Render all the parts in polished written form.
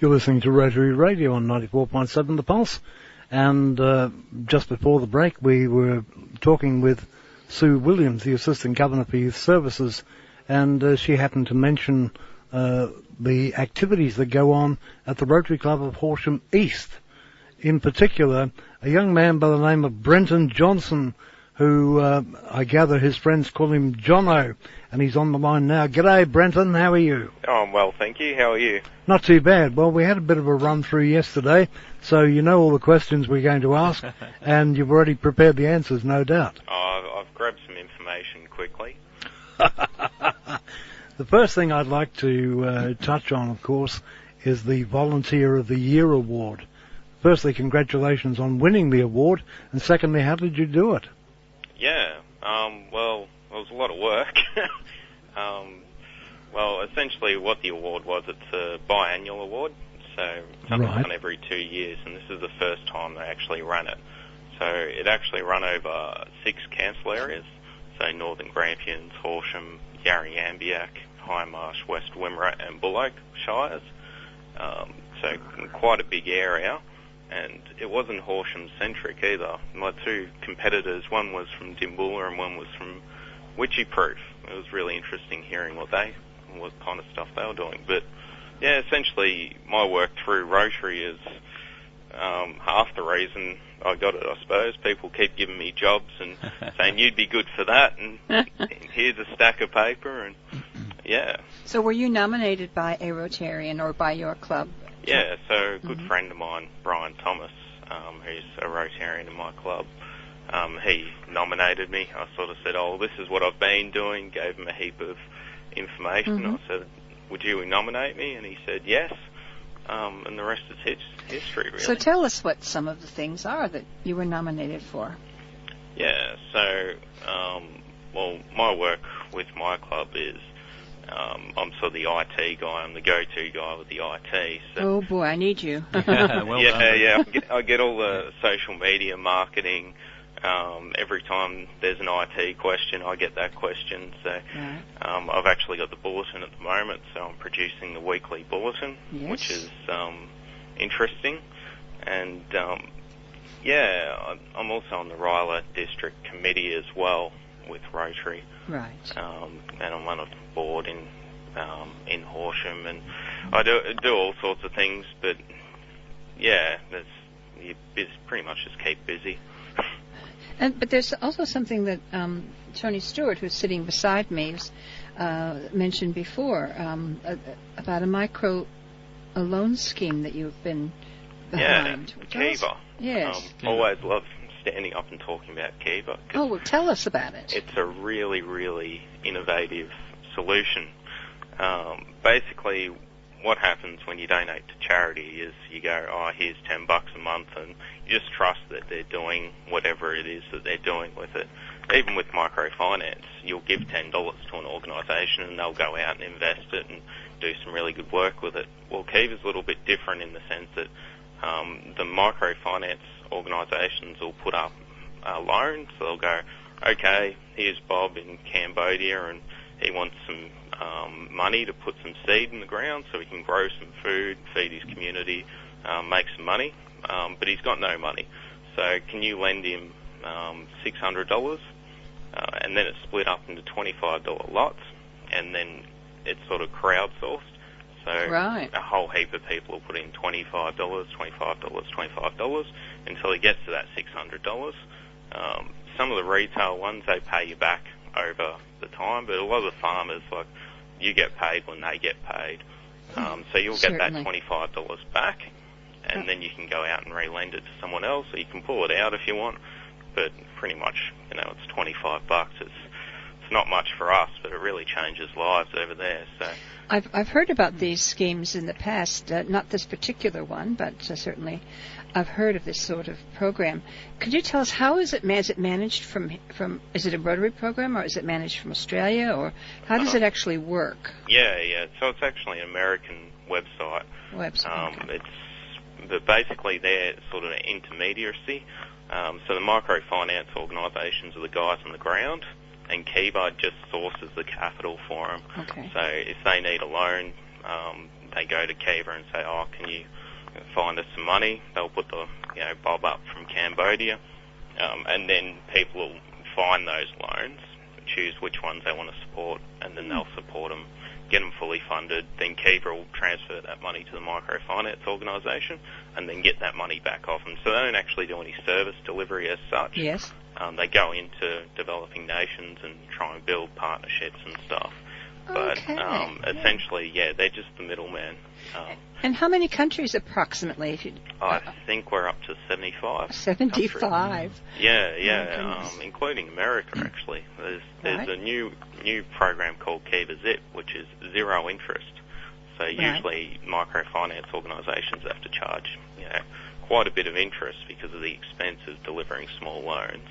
You're listening to Rotary Radio on 94.7 The Pulse. And just before the break, we were talking with Sue Williams, the Assistant Governor for Youth Services, and she happened to mention the activities that go on at the Rotary Club of Horsham East. In particular, a young man by the name of Brenton Johnson, who I gather his friends call him Jono, and he's on the line now. G'day, Brenton, how are you? Oh, I'm well, thank you. How are you? Not too bad. Well, we had a bit of a run-through yesterday, so you know all the questions we're going to ask, and you've already prepared the answers, no doubt. I've grabbed some information quickly. The first thing I'd like to touch on, of course, is the Volunteer of the Year Award. Firstly, congratulations on winning the award, and secondly, how did you do it? Yeah, well, it was a lot of work. Well, essentially what the award was, it's a biannual award, so it's done every 2 years, and this is the first time they actually run it. So it actually run over 6 council areas, so Northern Grampians, Horsham, Yarra-Yambiak, Hindmarsh, West Wimmera and Bullock Shires. So quite a big area, and it wasn't Horsham-centric either. My 2 competitors, one was from Dimbulla and one was from Witchyproof. It was really interesting hearing what kind of stuff they were doing. But yeah, essentially my work through Rotary is half the reason I got it, I suppose. People keep giving me jobs and saying you'd be good for that, and here's a stack of paper, and yeah. So were you nominated by a Rotarian or by your club? Yeah, so a good friend of mine, Brian Thomas, who's a Rotarian in my club, he nominated me. I sort of said, this is what I've been doing, gave him a heap of information. I said, would you nominate me? And he said yes, and the rest is history, really. So tell us what some of the things are that you were nominated for. Yeah, so, well, my work with my club is I'm sort of the IT guy. I'm the go-to guy with the IT. So. Oh, boy, I need you. I get all the social media marketing. Every time there's an IT question, I get that question. So I've actually got the bulletin at the moment, so I'm producing the weekly bulletin, which is interesting. And, I'm also on the Ryla District Committee as well with Rotary. Right. And I'm on a board in Horsham, and I do all sorts of things, but yeah, you pretty much just keep busy. But there's also something that Tony Stewart, who's sitting beside me, mentioned before about a loan scheme that you've been behind. Yeah, Kiva. Yes. Always love standing up and talking about Kiva. Oh, well, tell us about it. It's a really, really innovative solution. Basically, what happens when you donate to charity is you go, here's $10 a month, and you just trust that they're doing whatever it is that they're doing with it. Even with microfinance, you'll give $10 to an organisation and they'll go out and invest it and do some really good work with it. Well, Kiva's a little bit different in the sense that the microfinance organisations will put up a loan, so they'll go, okay, here's Bob in Cambodia and he wants some money to put some seed in the ground so he can grow some food, feed his community, make some money, but he's got no money. So can you lend him $600? And then it's split up into $25 lots, and then it's sort of crowdsourced. So a whole heap of people will put in $25, $25 until he gets to that $600. Some of the retail ones, they pay you back over the time, but a lot of the farmers, like, you get paid when they get paid. So you'll get that $25 back, and then you can go out and re-lend it to someone else, or you can pull it out if you want. But pretty much, it's $25. It's not much for us, but it really changes lives over there. So I've heard about these schemes in the past, not this particular one, but certainly I've heard of this sort of program. Could you tell us how is it managed from? Is it a Rotary program, or is it managed from Australia, or how does it actually work? Yeah. So it's actually an American website. Okay. But basically they're sort of an intermediary. So the microfinance organisations are the guys on the ground, and Kiva just sources the capital for them. Okay. So if they need a loan, they go to Kiva and say, oh, can you find us some money? They'll put the bob up from Cambodia, and then people will find those loans, choose which ones they want to support, and then they'll support them, get them fully funded. Then Kiva will transfer that money to the microfinance organisation and then get that money back off them. So they don't actually do any service delivery as such. Yes. They go into developing nations and try and build partnerships and stuff. But essentially, they're just the middleman. And how many countries approximately? I think we're up to 75. 75. Countries. Yeah, including America actually. There's a new program called Kiva Zip, which is zero interest. So usually microfinance organisations have to charge quite a bit of interest because of the expense of delivering small loans,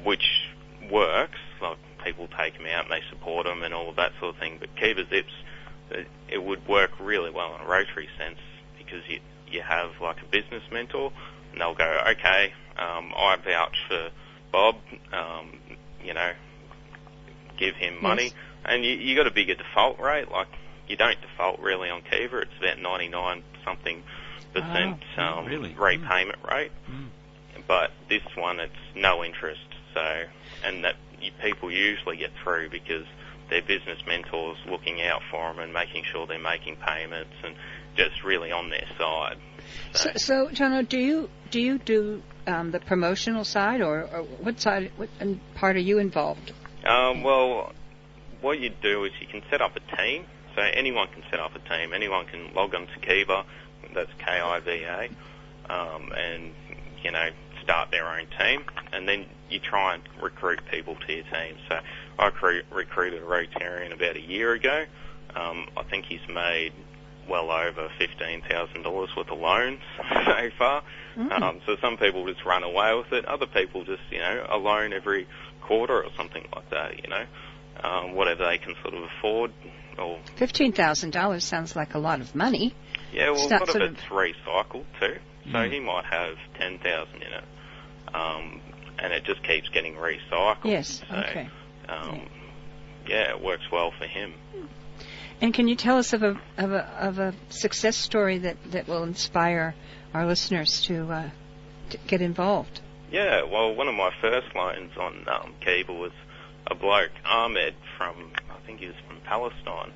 which works. Like people take them out and they support them and all of that sort of thing. But Kiva Zips, it would work really well in a Rotary sense because you have like a business mentor and they'll go, okay, I vouch for Bob, give him money. Yes. And you got a bigger default rate. Like you don't default really on Kiva. It's about 99% repayment rate. But this one, it's no interest. So, and that people usually get through because their business mentors looking out for them and making sure they're making payments and just really on their side. So Jono, do you do the promotional side, or what side, what part are you involved? Well, what you do is you can set up a team. So anyone can set up a team. Anyone can log on to Kiva, that's Kiva, and start their own team, and then you try and recruit people to your team. So I recruited a Rotarian about a year ago. I think he's made well over $15,000 worth of loans so far. So some people just run away with it. Other people just, a loan every quarter or something like that, whatever they can sort of afford. Or $15,000 sounds like a lot of money. Yeah, well, a lot of it's recycled too. So he might have 10,000 in it, and it just keeps getting recycled. Yes. So, okay. It works well for him. And can you tell us of a success story that will inspire our listeners to get involved? Yeah. Well, one of my first loans on Kiva was a bloke, Ahmed, I think he was from Palestine.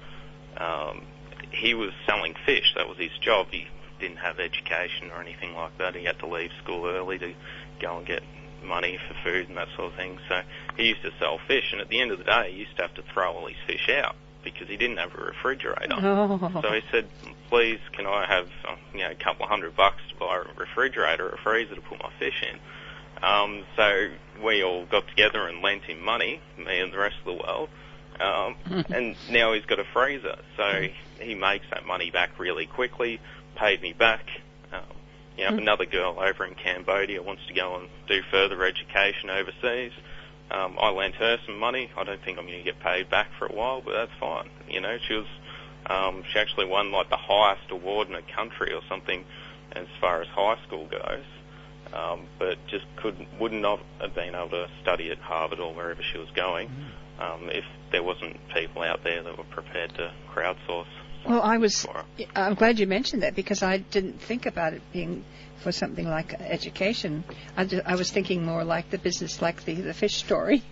He was selling fish. That was his job. He didn't have education or anything like that. He had to leave school early to go and get money for food and that sort of thing. So he used to sell fish, and at the end of the day, he used to have to throw all his fish out because he didn't have a refrigerator. So he said, please, can I have a couple of $100 to buy a refrigerator or a freezer to put my fish in? So we all got together and lent him money, me and the rest of the world, and now he's got a freezer. So he makes that money back really quickly, paid me back. Another girl over in Cambodia wants to go and do further education overseas. I lent her some money. I don't think I'm going to get paid back for a while, but that's fine. She actually won like the highest award in the country or something as far as high school goes, but just wouldn't have been able to study at Harvard or wherever she was going if there wasn't people out there that were prepared to crowdsource. Well, I'm glad you mentioned that because I didn't think about it being for something like education. I was thinking more like the business, like the fish story.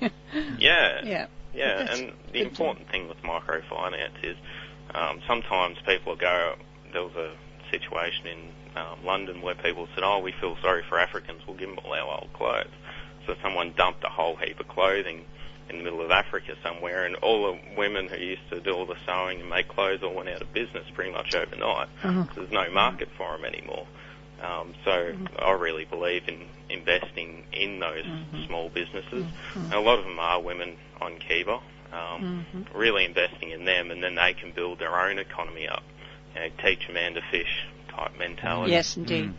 Yeah. And the important thing with microfinance is sometimes people go, there was a situation in London where people said, we feel sorry for Africans, we'll give them all our old clothes. So someone dumped a whole heap of clothing in the middle of Africa somewhere, and all the women who used to do all the sewing and make clothes all went out of business pretty much overnight. There's no market for them anymore. So I really believe in investing in those small businesses. And a lot of them are women on Kiva, really investing in them, and then they can build their own economy up. Teach a man to fish type mentality. Yes, indeed.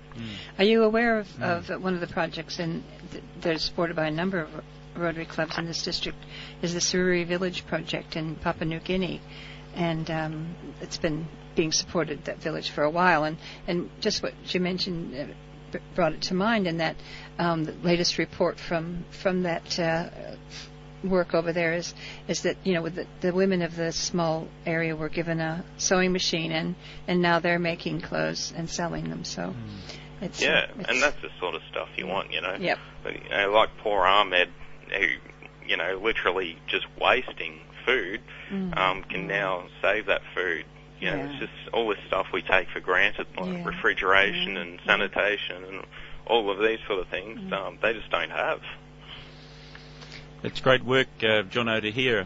Are you aware of one of the projects that is supported by a number of Rotary clubs in this district is the Surrey Village project in Papua New Guinea, and it's been being supported, that village, for a while, and just what you mentioned brought it to mind, in that the latest report from that work over there is that, with the women of the small area were given a sewing machine, and now they're making clothes and selling them. So it's and that's the sort of stuff you want, Yep. But, like poor Ahmed, who literally just wasting food, can now save that food. It's just all this stuff we take for granted, like refrigeration and sanitation and all of these sort of things. They just don't have. It's great work, Jono, to hear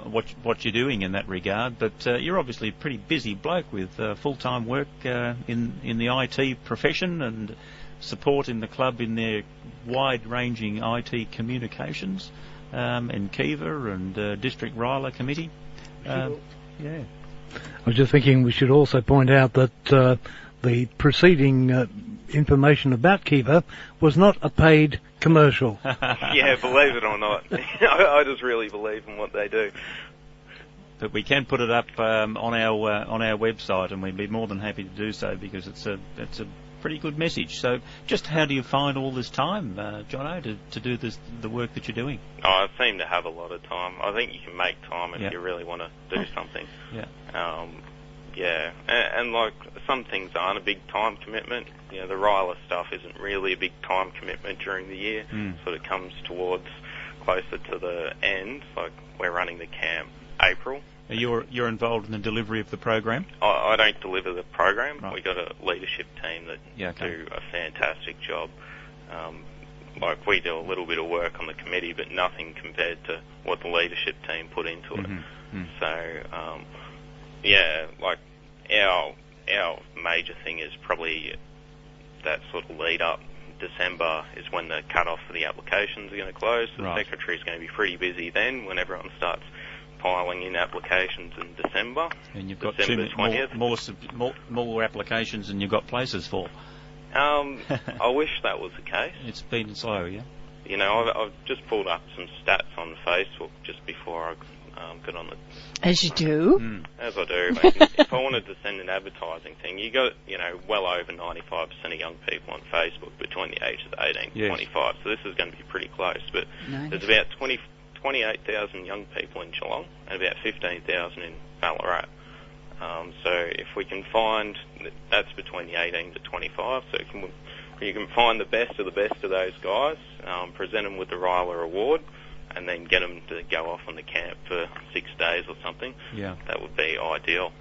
what you're doing in that regard. But you're obviously a pretty busy bloke with full-time work in the IT profession and support in the club in their wide-ranging IT communications and Kiva and District RILA Committee. I was just thinking we should also point out that the preceding information about Kiva was not a paid commercial. Yeah, believe it or not. I just really believe in what they do. But we can put it up on our website, and we'd be more than happy to do so because it's a pretty good message. So, just how do you find all this time, Jono, to do the work that you're doing? I seem to have a lot of time. I think you can make time if you really want to do something. And like some things aren't a big time commitment. The RILA stuff isn't really a big time commitment during the year. Sort of comes towards closer to the end. Like we're running the camp April. You're involved in the delivery of the program? I don't deliver the program. Right. We've got a leadership team that do a fantastic job. Like we do a little bit of work on the committee, but nothing compared to what the leadership team put into it. So, like our major thing is probably that sort of lead up. December is when the cut-off for the applications are going to close. The secretary's going to be pretty busy then when everyone starts piling in applications in December. And you've got December 20th. more applications than you've got places for. I wish that was the case. It's been slow, yeah? I've just pulled up some stats on Facebook just before I got on the... As you do? As I do. If I wanted to send an advertising thing, you got, well over 95% of young people on Facebook between the ages of 18 to 25, so this is going to be pretty close. But there's about 28,000 young people in Geelong and about 15,000 in Ballarat. So if we can find, that's between the 18 to 25, so you can find the best of those guys, present them with the RILA award, and then get them to go off on the camp for 6 days or something. Yeah. That would be ideal.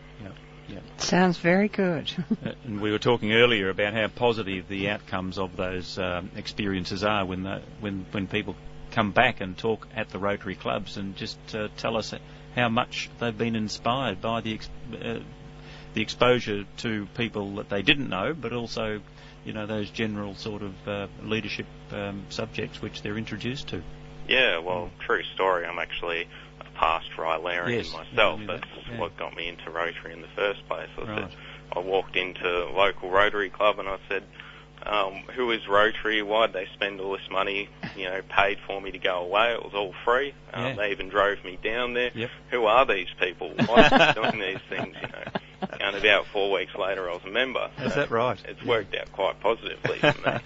Yeah. Sounds very good. And we were talking earlier about how positive the outcomes of those experiences are when people come back and talk at the Rotary clubs and just tell us how much they've been inspired by the exposure to people that they didn't know, but also, those general sort of leadership subjects which they're introduced to. Yeah, well, true story. I'm actually a past RILArian myself. That's what got me into Rotary in the first place. I walked into a local Rotary club and I said, who is Rotary? Why'd they spend all this money, paid for me to go away? It was all free. They even drove me down there. Yep. Who are these people? Why are they doing these things, And about 4 weeks later, I was a member. Is that right? It's worked out quite positively for me.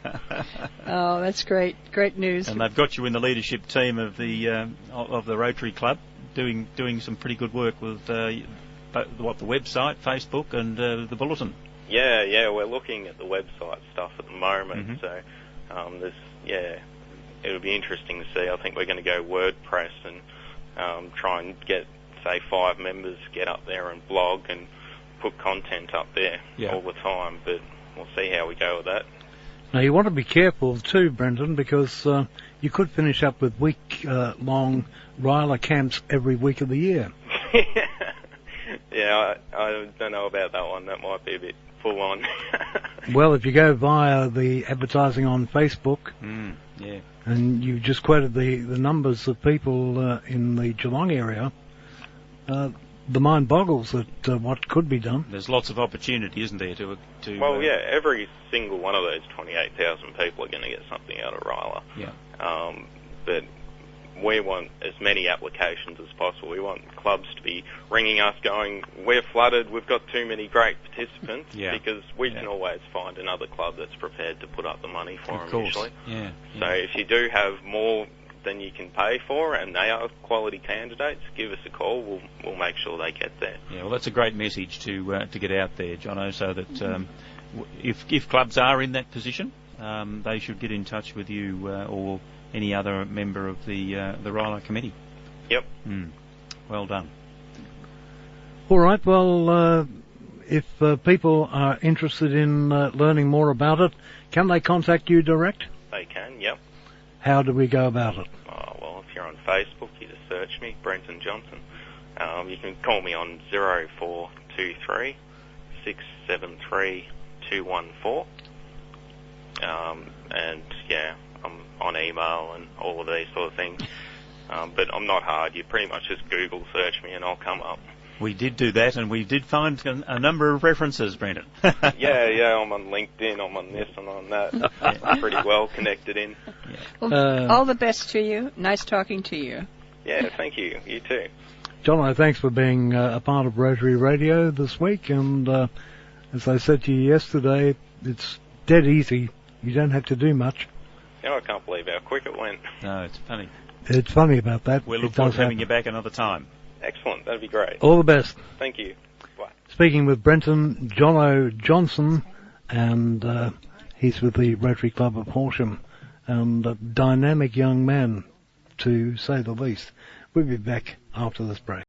Oh, that's great. Great news. And they've got you in the leadership team of the Rotary Club, doing some pretty good work with the website, Facebook, and the bulletin. Yeah, we're looking at the website stuff at the moment. So, it'll be interesting to see. I think we're going to go WordPress and try and get, say, 5 members get up there and blog and put content up there all the time. But we'll see how we go with that. Now, you want to be careful too, Brenton, because you could finish up with week-long RILA camps every week of the year. Yeah, I don't know about that one. That might be a bit full on. Well, if you go via the advertising on Facebook, and you just quoted the numbers of people in the Geelong area, the mind boggles at what could be done. There's lots of opportunity, isn't there, to Well, every single one of those 28,000 people are going to get something out of RILA. Yeah. But we want as many applications as possible. We want clubs to be ringing us going, we're flooded, we've got too many great participants, because we can always find another club that's prepared to put up the money for them usually. So if you do have more than you can pay for, and they are quality candidates, give us a call. We'll make sure they get there. Yeah, well, that's a great message to get out there, Jono, so that if clubs are in that position, they should get in touch with you or any other member of the RILA committee. Yep. Well done. All right, well, if people are interested in learning more about it, can they contact you direct? They can, yep. How do we go about it? Well, if you're on Facebook, you just search me, Brenton Johnson. You can call me on 0423 673 214. And, yeah, I'm on email and all of these sort of things. But I'm not hard. You pretty much just Google search me and I'll come up. We did do that, and we did find a number of references, Brenton. yeah, I'm on LinkedIn, I'm on this and on that. I'm pretty well connected in. Yeah. Well, all the best to you. Nice talking to you. Yeah, thank you. You too. Jono, thanks for being a part of Rotary Radio this week, and as I said to you yesterday, it's dead easy. You don't have to do much. I can't believe how quick it went. No, it's funny. It's funny about that. We'll look forward to having you back another time. Excellent, that'd be great. All the best. Thank you. Bye. Speaking with Brenton Jono Johnson, and he's with the Rotary Club of Horsham, and a dynamic young man, to say the least. We'll be back after this break.